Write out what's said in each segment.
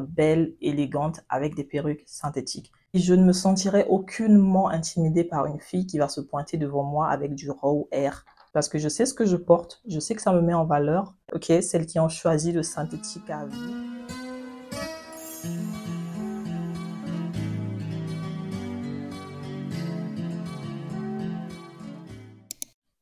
belle, élégante avec des perruques synthétiques. Et je ne me sentirai aucunement intimidée par une fille qui va se pointer devant moi avec du raw hair. Parce que je sais ce que je porte, je sais que ça me met en valeur. Ok, celles qui ont choisi le synthétique à vie.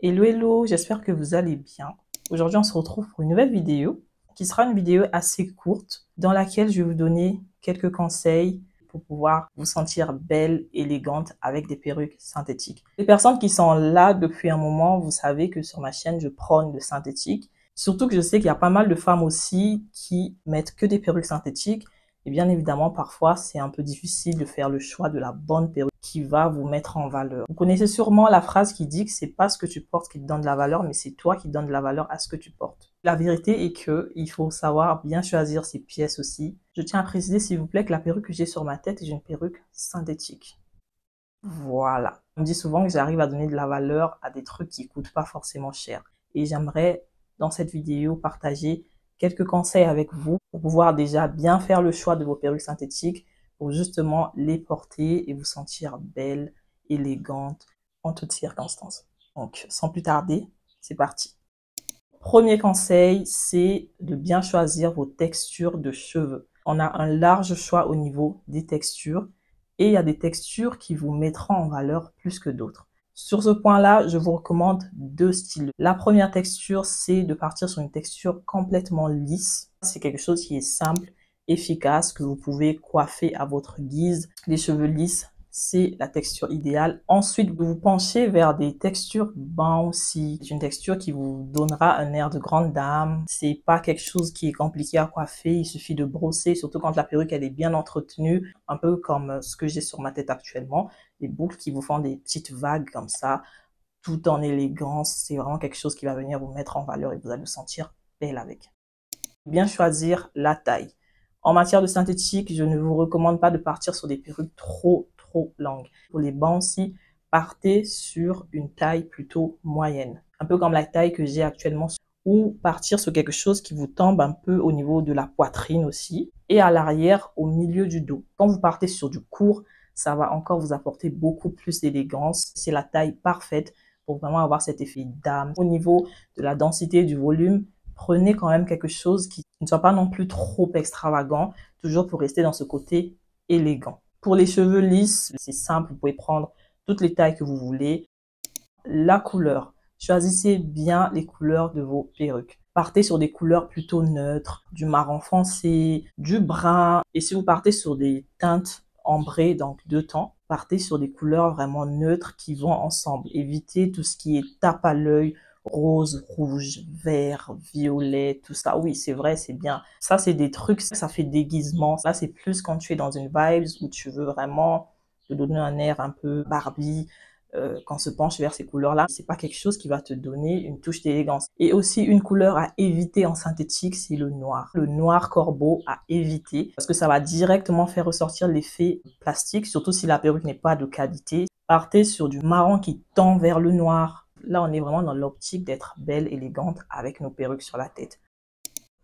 Hello, hello, j'espère que vous allez bien. Aujourd'hui, on se retrouve pour une nouvelle vidéo qui sera une vidéo assez courte dans laquelle je vais vous donner quelques conseils pour pouvoir vous sentir belle, élégante avec des perruques synthétiques. Les personnes qui sont là depuis un moment, vous savez que sur ma chaîne, je prône le synthétique. Surtout que je sais qu'il y a pas mal de femmes aussi qui mettent que des perruques synthétiques. Et bien évidemment, parfois, c'est un peu difficile de faire le choix de la bonne perruque qui va vous mettre en valeur. Vous connaissez sûrement la phrase qui dit que c'est pas ce que tu portes qui te donne de la valeur, mais c'est toi qui donnes de la valeur à ce que tu portes. La vérité est que il faut savoir bien choisir ses pièces aussi. Je tiens à préciser, s'il vous plaît, que la perruque que j'ai sur ma tête est une perruque synthétique. Voilà. On me dit souvent que j'arrive à donner de la valeur à des trucs qui coûtent pas forcément cher. Et j'aimerais, dans cette vidéo, partager quelques conseils avec vous pour pouvoir déjà bien faire le choix de vos perruques synthétiques pour justement les porter et vous sentir belle, élégante en toutes circonstances. Donc, sans plus tarder, c'est parti. Premier conseil, c'est de bien choisir vos textures de cheveux. On a un large choix au niveau des textures et il y a des textures qui vous mettront en valeur plus que d'autres. Sur ce point-là, je vous recommande deux styles. La première texture, c'est de partir sur une texture complètement lisse. C'est quelque chose qui est simple, efficace, que vous pouvez coiffer à votre guise. Les cheveux lisses, c'est la texture idéale. Ensuite, vous vous penchez vers des textures bouncy. C'est une texture qui vous donnera un air de grande dame. C'est pas quelque chose qui est compliqué à coiffer. Il suffit de brosser, surtout quand la perruque elle est bien entretenue, un peu comme ce que j'ai sur ma tête actuellement. Des boucles qui vous font des petites vagues comme ça, tout en élégance. C'est vraiment quelque chose qui va venir vous mettre en valeur et vous allez vous sentir belle avec. Bien choisir la taille. En matière de synthétique, je ne vous recommande pas de partir sur des perruques trop longues. Pour les bouncy, partez sur une taille plutôt moyenne. Un peu comme la taille que j'ai actuellement. Ou partir sur quelque chose qui vous tombe un peu au niveau de la poitrine aussi. Et à l'arrière, au milieu du dos. Quand vous partez sur du court, ça va encore vous apporter beaucoup plus d'élégance. C'est la taille parfaite pour vraiment avoir cet effet dame. Au niveau de la densité et du volume, prenez quand même quelque chose qui ne soit pas non plus trop extravagant, toujours pour rester dans ce côté élégant. Pour les cheveux lisses, c'est simple, vous pouvez prendre toutes les tailles que vous voulez. La couleur, choisissez bien les couleurs de vos perruques. Partez sur des couleurs plutôt neutres, du marron foncé, du brun. Et si vous partez sur des teintes ambrées, donc deux tons, partez sur des couleurs vraiment neutres qui vont ensemble. Évitez tout ce qui est tape à l'œil, rose, rouge, vert, violet, tout ça. Oui, c'est vrai, c'est bien. Ça, c'est des trucs, ça fait déguisement. Ça, c'est plus quand tu es dans une vibe où tu veux vraiment te donner un air un peu Barbie. Quand on se penche vers ces couleurs-là, c'est pas quelque chose qui va te donner une touche d'élégance. Et aussi, une couleur à éviter en synthétique, c'est le noir. Le noir corbeau à éviter parce que ça va directement faire ressortir l'effet plastique, surtout si la perruque n'est pas de qualité. Partez sur du marron qui tend vers le noir. Là, on est vraiment dans l'optique d'être belle, élégante avec nos perruques sur la tête.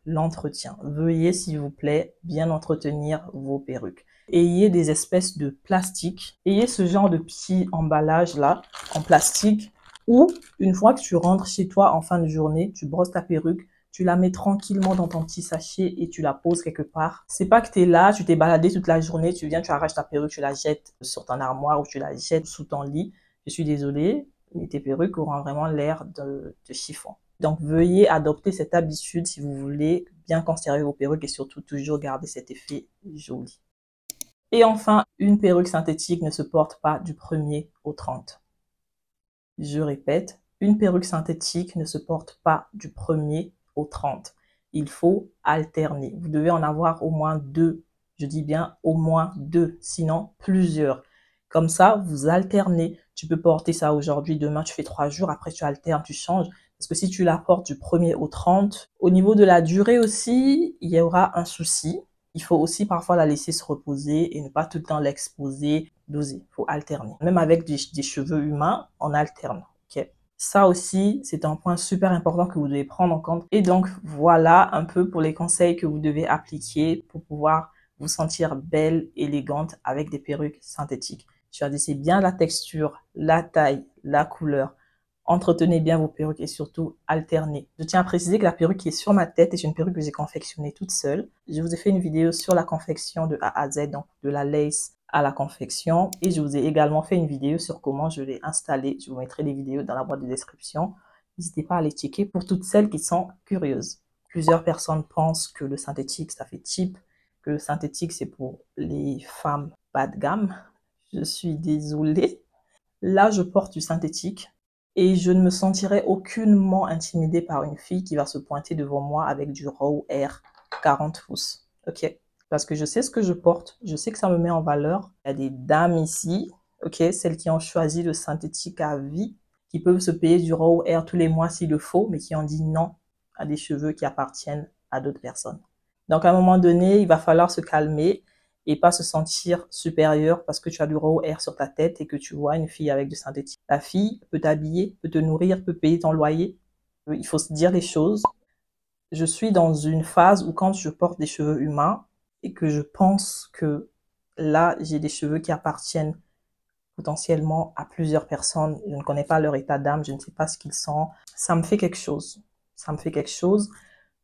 L'entretien. Veuillez, s'il vous plaît, bien entretenir vos perruques. Ayez des espèces de plastique. Ayez ce genre de petit emballage là, en plastique, où une fois que tu rentres chez toi en fin de journée, tu brosses ta perruque, tu la mets tranquillement dans ton petit sachet et tu la poses quelque part. C'est pas que tu es là, tu t'es baladé toute la journée, tu viens, tu arraches ta perruque, tu la jettes sur ton armoire ou tu la jettes sous ton lit. Je suis désolée, mais tes perruques auront vraiment l'air de chiffon. Donc, veuillez adopter cette habitude si vous voulez bien conserver vos perruques et surtout toujours garder cet effet joli. Et enfin, une perruque synthétique ne se porte pas du 1er au 30. Je répète, une perruque synthétique ne se porte pas du 1er au 30. Il faut alterner. Vous devez en avoir au moins deux. Je dis bien au moins deux, sinon plusieurs. Comme ça, vous alternez. Tu peux porter ça aujourd'hui, demain tu fais 3 jours, après tu alternes, tu changes. Parce que si tu la portes du 1er au 30, au niveau de la durée aussi, il y aura un souci. Il faut aussi parfois la laisser se reposer et ne pas tout le temps l'exposer, doser. Il faut alterner. Même avec des cheveux humains, on alterne. Okay. Ça aussi, c'est un point super important que vous devez prendre en compte. Et donc, voilà un peu pour les conseils que vous devez appliquer pour pouvoir vous sentir belle, élégante avec des perruques synthétiques. Choisissez bien la texture, la taille, la couleur. Entretenez bien vos perruques et surtout alternez. Je tiens à préciser que la perruque qui est sur ma tête est une perruque que j'ai confectionnée toute seule. Je vous ai fait une vidéo sur la confection de A à Z, donc de la lace à la confection. Et je vous ai également fait une vidéo sur comment je l'ai installée. Je vous mettrai les vidéos dans la boîte de description. N'hésitez pas à les checker pour toutes celles qui sont curieuses. Plusieurs personnes pensent que le synthétique, ça fait cheap, que le synthétique, c'est pour les femmes bas de gamme. Je suis désolée. Là, je porte du synthétique et je ne me sentirai aucunement intimidée par une fille qui va se pointer devant moi avec du Raw Air 40 pouces. Ok? Parce que je sais ce que je porte, je sais que ça me met en valeur. Il y a des dames ici, ok, celles qui ont choisi le synthétique à vie, qui peuvent se payer du Raw Air tous les mois s'il le faut, mais qui ont dit non à des cheveux qui appartiennent à d'autres personnes. Donc à un moment donné, il va falloir se calmer et pas se sentir supérieur parce que tu as du Raw Air sur ta tête et que tu vois une fille avec du synthétique. La fille peut t'habiller, peut te nourrir, peut payer ton loyer. Il faut se dire les choses. Je suis dans une phase où quand je porte des cheveux humains et que je pense que là, j'ai des cheveux qui appartiennent potentiellement à plusieurs personnes, je ne connais pas leur état d'âme, je ne sais pas ce qu'ils sont, ça me fait quelque chose. Ça me fait quelque chose,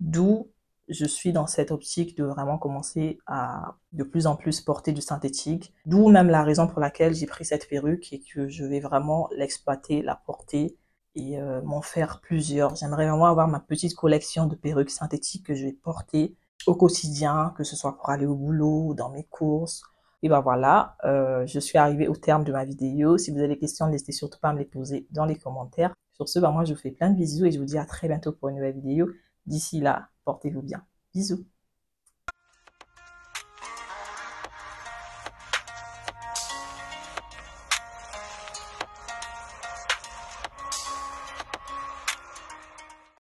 d'où je suis dans cette optique de vraiment commencer à de plus en plus porter du synthétique, d'où même la raison pour laquelle j'ai pris cette perruque et que je vais vraiment l'exploiter, la porter et m'en faire plusieurs. J'aimerais vraiment avoir ma petite collection de perruques synthétiques que je vais porter au quotidien, que ce soit pour aller au boulot, dans mes courses. Et ben voilà, je suis arrivée au terme de ma vidéo. Si vous avez des questions, n'hésitez surtout pas à me les poser dans les commentaires. Sur ce, ben moi je vous fais plein de bisous et je vous dis à très bientôt pour une nouvelle vidéo. D'ici là, portez-vous bien. Bisous.